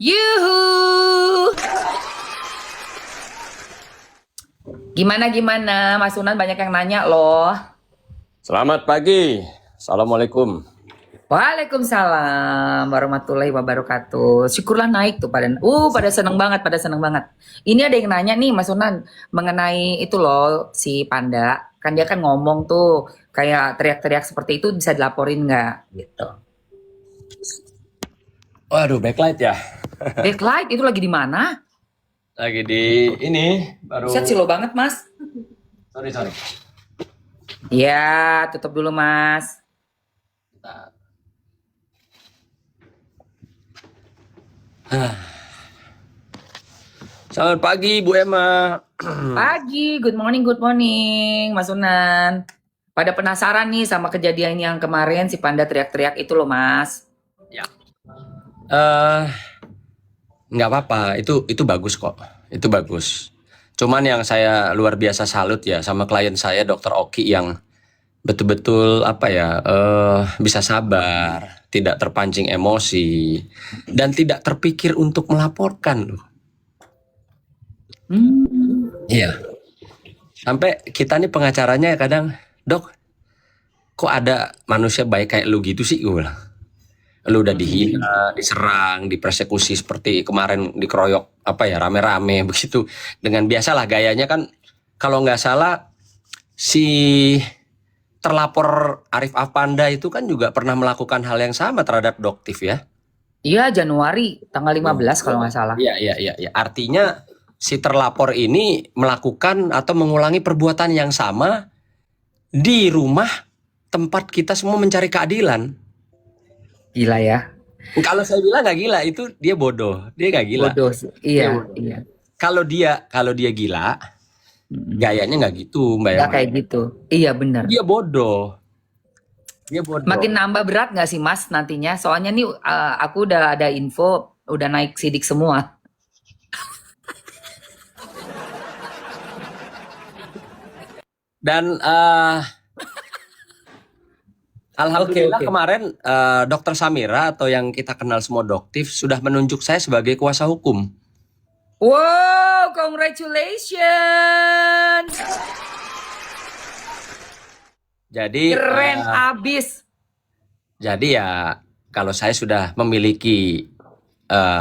Yuhu. Gimana Mas Sunan banyak yang nanya loh. Selamat pagi. Assalamualaikum. Waalaikumsalam warahmatullahi wabarakatuh. Syukurlah naik tuh pada seneng banget, pada seneng banget. Ini ada yang nanya nih Mas Sunan mengenai itu loh si Panda. Kan dia kan ngomong tuh kayak teriak-teriak seperti itu bisa dilaporin nggak gitu. Waduh, backlight ya. Backlight itu lagi di mana? Lagi di ini baru. Set silo banget Mas. Sorry. Ya, tutup dulu Mas. Selamat pagi Bu Emma. Pagi, good morning Mas Sunan. Pada penasaran nih sama kejadian yang kemarin si Panda teriak-teriak itu loh Mas. Ya. Nggak apa-apa, itu bagus kok. Itu bagus. Cuman yang saya luar biasa salut ya sama klien saya Dokter Oki yang betul-betul bisa sabar, tidak terpancing emosi, dan tidak terpikir untuk melaporkan loh. Iya. Sampai kita nih pengacaranya kadang, Dok, kok ada manusia baik kayak lu gitu sih? Gue bilang. Lu udah dihina, diserang, dipersekusi seperti kemarin dikeroyok rame-rame begitu. Dengan biasalah gayanya kan, kalau nggak salah si terlapor Arif Afanda itu kan juga pernah melakukan hal yang sama terhadap Doktif ya. Iya, Januari tanggal 15 kalau nggak salah. Iya. Artinya si terlapor ini melakukan atau mengulangi perbuatan yang sama di rumah tempat kita semua mencari keadilan. Gila ya. Kalau saya bilang nggak gila, itu dia bodoh. Dia nggak gila. Bodoh. Iya. Kalau dia gila, gayanya nggak gitu, Mbak Nggak Emma. kayak gitu. Iya benar. Dia bodoh. Makin nambah berat nggak sih Mas nantinya? Soalnya nih aku udah ada info, udah naik sidik semua. Dan alhamdulillah kemarin Dokter Samira atau yang kita kenal semua Doktif sudah menunjuk saya sebagai kuasa hukum. Wow, congratulations. Jadi Keren abis. Jadi ya kalau saya sudah memiliki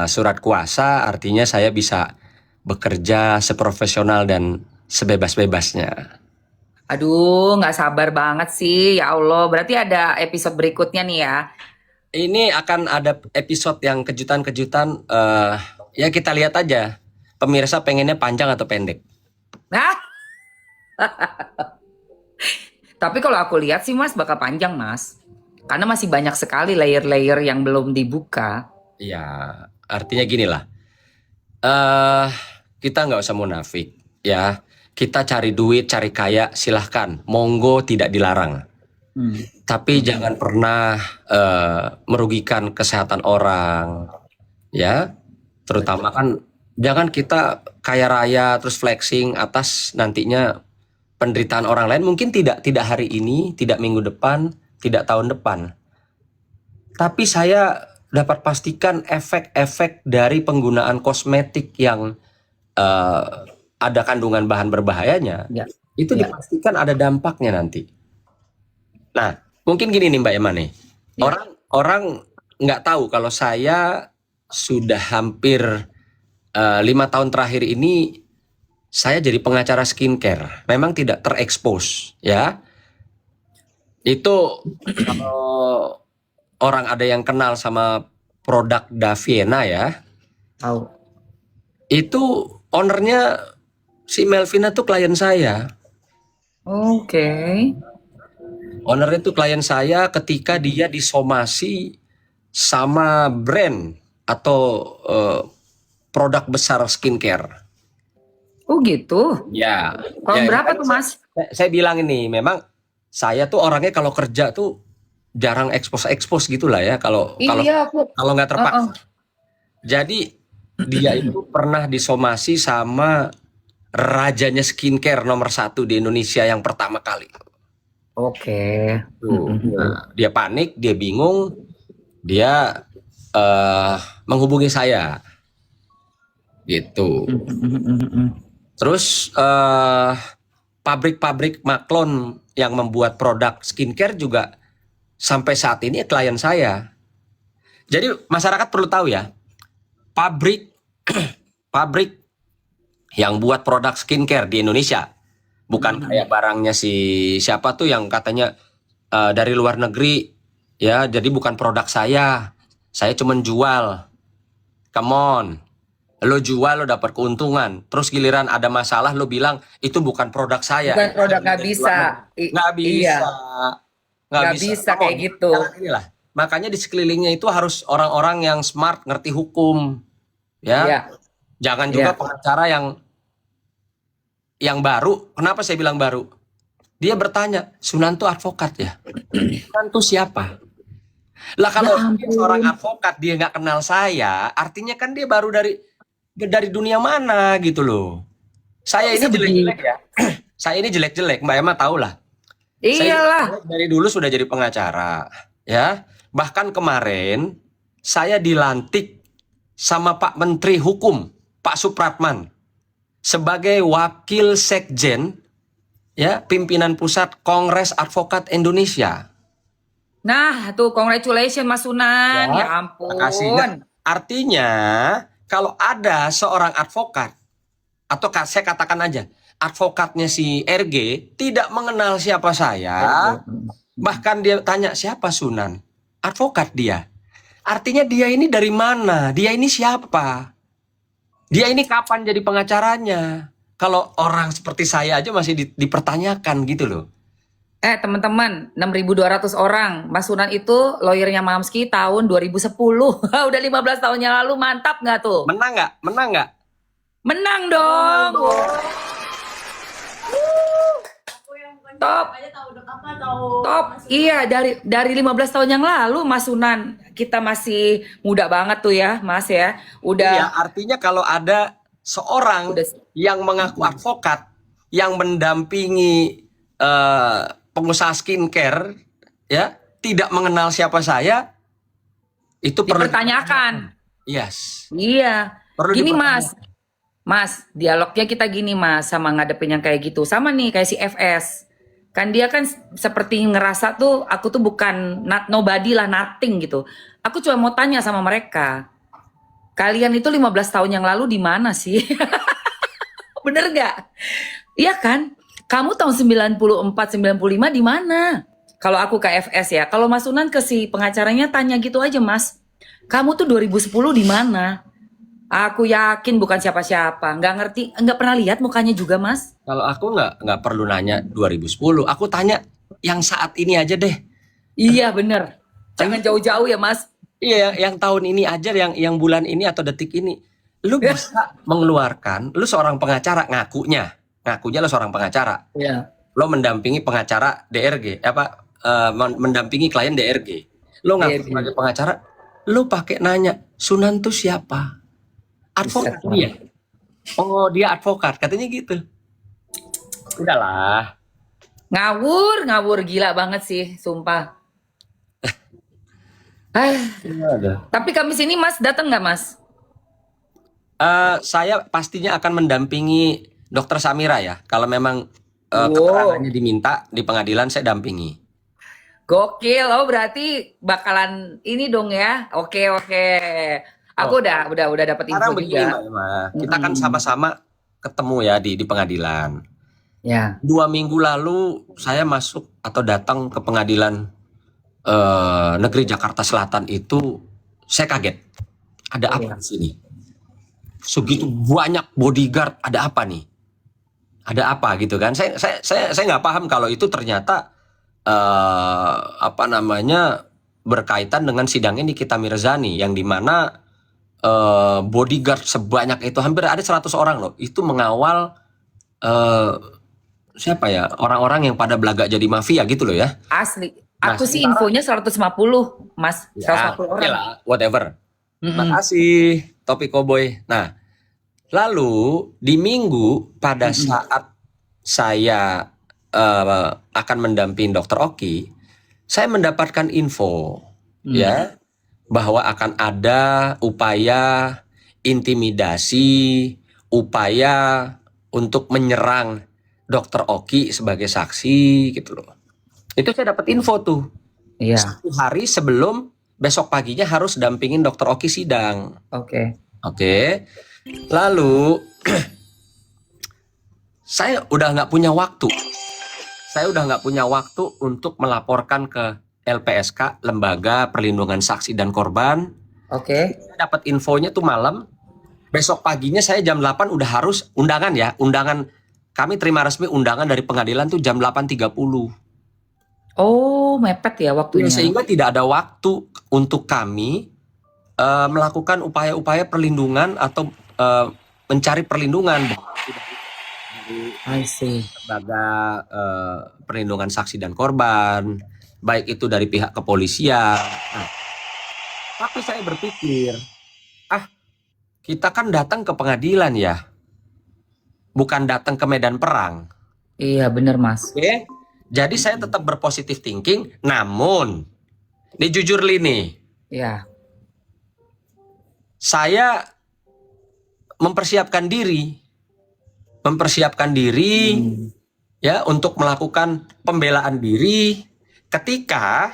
surat kuasa, artinya saya bisa bekerja seprofesional dan sebebas-bebasnya. Aduh, nggak sabar banget sih. Ya Allah, berarti ada episode berikutnya nih ya. Ini akan ada episode yang kejutan-kejutan. Ya kita lihat aja. Pemirsa pengennya panjang atau pendek. Nah, tapi kalau aku lihat sih Mas bakal panjang Mas. Karena masih banyak sekali layer-layer yang belum dibuka. Ya, artinya gini lah. Kita nggak usah munafik ya. Kita cari duit, cari kaya, silahkan. Monggo tidak dilarang. Tapi jangan pernah merugikan kesehatan orang. Ya, terutama kan jangan kita kaya raya terus flexing atas nantinya penderitaan orang lain. Mungkin tidak hari ini, tidak minggu depan, tidak tahun depan. Tapi saya dapat pastikan efek-efek dari penggunaan kosmetik yang ada kandungan bahan berbahayanya, itu dipastikan ada dampaknya nanti. Nah, mungkin gini nih Mbak Emma nih, orang nggak tahu kalau saya sudah hampir 5 tahun terakhir ini saya jadi pengacara skincare. Memang tidak terekspos ya. Itu kalau orang ada yang kenal sama produk Daviena ya. Tahu. Itu ownernya si Melvina tuh klien saya. Oke. Ownernya tuh klien saya ketika dia disomasi sama brand atau produk besar skincare. Oh gitu. Ya. Kalau berapa tuh Mas? Saya bilang ini, memang saya tuh orangnya kalau kerja tuh jarang expose gitulah ya. Kalau nggak terpaksa. Jadi dia itu pernah disomasi sama rajanya skincare nomor 1 di Indonesia yang pertama kali. Oke. Nah, dia panik, dia bingung, dia eh menghubungi saya gitu. Terus pabrik-pabrik maklon yang membuat produk skincare juga sampai saat ini klien saya. Jadi masyarakat perlu tahu ya, pabrik pabrik yang buat produk skincare di Indonesia bukan kayak barangnya si siapa tuh yang katanya dari luar negeri ya, jadi bukan produk saya cuman jual. Come on, lo jual lo dapat keuntungan, terus giliran ada masalah lo bilang itu bukan produk saya. Bukan produk, nggak bisa. Nggak Iya, bisa, nggak nggak bisa. bisa Come kayak on, gitu. jangan inilah. Makanya di sekelilingnya itu harus orang-orang yang smart, ngerti hukum, ya. Iya, Jangan iya. juga pengacara yang baru. Kenapa saya bilang baru? Dia bertanya, Sunan tuh advokat ya? Sunan tuh siapa? Lah kalau Ya dia seorang ampun. advokat dia nggak kenal saya, artinya kan dia baru dari dunia mana gitu loh. Kok Saya ini bisa jelek-jelek begitu? ya. Saya ini jelek-jelek, Mbak Emma tahu lah. Saya Iyalah. dari dulu sudah jadi pengacara, ya. Bahkan kemarin saya dilantik sama Pak Menteri Hukum, Pak Supratman, sebagai wakil sekjen, ya, pimpinan pusat Kongres Advokat Indonesia. Nah, tuh congratulations Mas Sunan. Ya Ya, makasih. Nah, ampun. artinya kalau ada seorang advokat atau saya katakan aja advokatnya si RG tidak mengenal siapa saya, bahkan dia tanya siapa Sunan, advokat dia. Artinya dia ini dari mana? Dia ini siapa? Dia ini kapan jadi pengacaranya? Kalau orang seperti saya aja masih dipertanyakan gitu loh. Teman-teman, 6.200 orang. Mas Sunan itu lawyernya Mamski tahun 2010. Udah 15 tahun yang lalu, mantap nggak tuh? Menang nggak? Menang nggak? Menang dong. Top. Top. Iya, dari 15 tahun yang lalu Mas Sunan. Kita masih muda banget tuh ya, Mas ya. Iya, Udah artinya kalau ada seorang udah yang mengaku advokat yang mendampingi pengusaha skincare ya tidak mengenal siapa saya, itu perlu dipertanyakan. yes, Iya. perlu Gini dipertanyakan. Mas, dialognya kita gini Mas, sama ngadepin yang kayak gitu. Sama nih kayak si FS. Kan dia kan seperti ngerasa tuh aku tuh bukan nobody lah, nothing gitu. Aku cuma mau tanya sama mereka. Kalian itu 15 tahun yang lalu di mana sih? Bener gak? Iya kan? Kamu tahun 94, 95 di mana? Kalau aku ke FS ya. Kalau Mas Sunan ke si pengacaranya tanya gitu aja Mas. Kamu tuh 2010 di mana? Aku yakin bukan siapa-siapa. Nggak ngerti, nggak pernah lihat mukanya juga, Mas. Kalau aku nggak perlu nanya 2010, aku tanya yang saat ini aja deh. Iya, bener. Jangan jauh-jauh ya, Mas. Iya, yang tahun ini aja, yang bulan ini atau detik ini. Lu bisa mengeluarkan, lu seorang pengacara ngakunya lo seorang pengacara. Iya. Lo mendampingi pengacara DRG, mendampingi klien DRG. Lo ngaku sebagai pengacara, lo pakai nanya, Sunan tuh siapa? Advokat dia. Oh, dia advokat, katanya gitu. Udahlah. Ngawur gila banget sih, sumpah. Tapi Kamis ini Mas datang nggak Mas? Saya pastinya akan mendampingi Dokter Samira ya. Kalau memang keterangannya diminta di pengadilan, saya dampingi. Gokil, oh berarti bakalan ini dong ya. Oke. Aku udah dapat info Sekarang begini, juga. Mbak Emma, kita kan sama-sama ketemu ya di pengadilan. Ya. 2 minggu lalu saya masuk atau datang ke pengadilan negeri Jakarta Selatan itu, saya kaget. Ada apa di sini? Segitu banyak bodyguard, ada apa nih? Ada apa gitu kan? Saya nggak paham kalau itu ternyata berkaitan dengan sidangnya Nikita Mirzani yang dimana bodyguard sebanyak itu, hampir ada 100 orang loh, itu mengawal siapa ya, orang-orang yang pada belaga jadi mafia gitu loh ya. Asli. Aku sih infonya 150, Mas. Ya, 150 orang. oke lah, whatever. Makasih, Topi Cowboy. Nah, lalu di minggu pada saat saya akan mendampingi Dokter Oki, saya mendapatkan info ya bahwa akan ada upaya intimidasi, upaya untuk menyerang Dokter Oki sebagai saksi gitu loh. Itu saya dapat info tuh. Iya. 1 hari sebelum besok paginya harus dampingin Dokter Oki sidang. Oke. Oke. Lalu saya udah nggak punya waktu. Saya udah nggak punya waktu untuk melaporkan ke LPSK, Lembaga Perlindungan Saksi dan Korban. Oke. Saya dapat infonya tuh malam. Besok paginya saya jam 8 udah harus undangan ya. Undangan, kami terima resmi undangan dari pengadilan tuh jam 8.30. Oh, mepet ya waktunya. Sehingga tidak ada waktu untuk kami melakukan upaya-upaya perlindungan atau mencari perlindungan dari I see. lembaga perlindungan saksi dan korban, baik itu dari pihak kepolisian. Nah, tapi saya berpikir, kita kan datang ke pengadilan ya, bukan datang ke medan perang. Iya, bener Mas. Oke, jadi saya tetap berpositif thinking. Namun, ini jujur nih, Iya. saya mempersiapkan diri ya untuk melakukan pembelaan diri ketika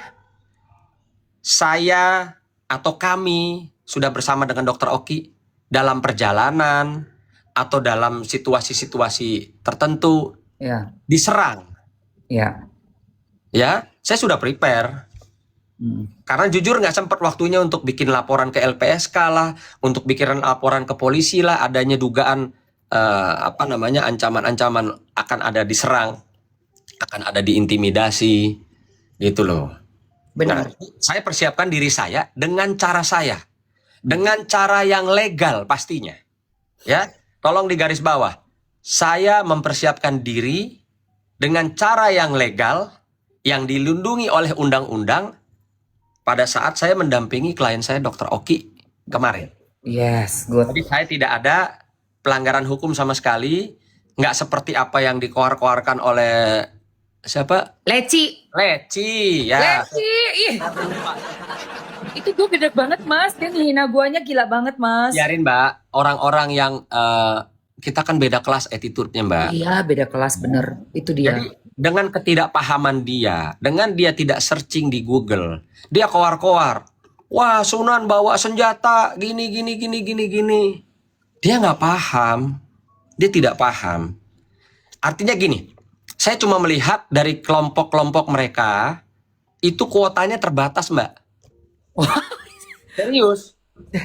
saya atau kami sudah bersama dengan Dokter Oki dalam perjalanan atau dalam situasi-situasi tertentu Iya. diserang. Iya. Ya, saya sudah prepare. Karena jujur nggak sempat waktunya untuk bikin laporan ke LPSK lah, untuk bikin laporan ke polisi lah, adanya dugaan ancaman-ancaman akan ada diserang, akan ada diintimidasi, gitu loh. Benar. Nah, saya persiapkan diri saya dengan cara yang legal pastinya. Ya, tolong digaris bawah. Saya mempersiapkan diri dengan cara yang legal, yang dilindungi oleh undang-undang pada saat saya mendampingi klien saya Dokter Oki kemarin. Yes, good. Jadi saya tidak ada pelanggaran hukum sama sekali, nggak seperti apa yang dikoar-koarkan oleh siapa? Leci Ya. Leci, ih. Itu gue beda banget Mas. Dia ngehina guanya gila banget Mas. Biarin Mbak, orang-orang yang kita kan beda kelas attitude-nya Mbak. Iya, beda kelas bener. Itu dia. Jadi dengan ketidakpahaman dia, dengan dia tidak searching di Google, dia koar-koar. Wah, Sunan bawa senjata, gini. Dia nggak paham. Dia tidak paham. Artinya gini, saya cuma melihat dari kelompok-kelompok mereka, itu kuotanya terbatas, Mbak. Serius.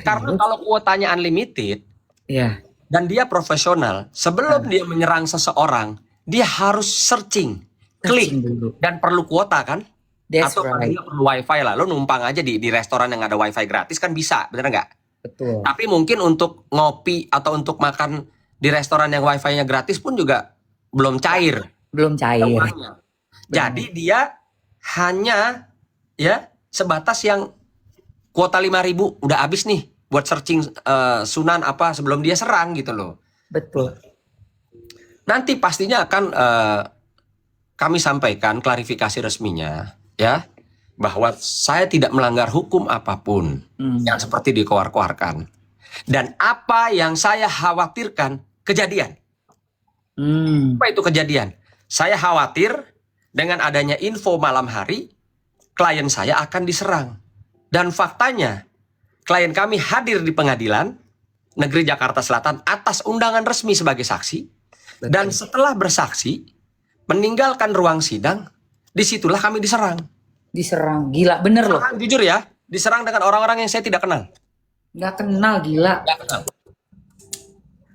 Karena kalau kuotanya unlimited, Iya. dan dia profesional, sebelum dia menyerang seseorang, dia harus searching, klik, dulu. dan perlu kuota kan? That's Atau right. dia perlu wifi lah, lo numpang aja di restoran yang ada wifi gratis kan bisa, bener nggak? Betul. Tapi mungkin untuk ngopi atau untuk makan di restoran yang wifi-nya gratis pun juga belum cair. Belum cair. Uangnya. Jadi dia hanya ya sebatas yang kuota 5.000 udah habis nih buat searching Sunan apa sebelum dia serang gitu loh. Betul. Nanti pastinya akan kami sampaikan klarifikasi resminya ya bahwa saya tidak melanggar hukum apapun yang seperti dikoar-koarkan. Dan apa yang saya khawatirkan kejadian. Apa itu kejadian? Saya khawatir dengan adanya info malam hari klien saya akan diserang. Dan faktanya klien kami hadir di pengadilan negeri Jakarta Selatan atas undangan resmi sebagai saksi. Betul. Dan setelah bersaksi meninggalkan ruang sidang, disitulah kami diserang. Diserang. Gila, bener loh. Diserang, jujur ya, diserang dengan orang-orang yang saya tidak kenal. Nggak kenal, gila. Nggak kenal.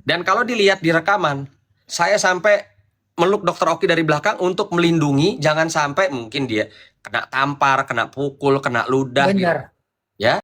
Dan kalau dilihat di rekaman, saya sampai meluk Dokter Oki dari belakang untuk melindungi, jangan sampai mungkin dia kena tampar, kena pukul, kena ludah. Bener.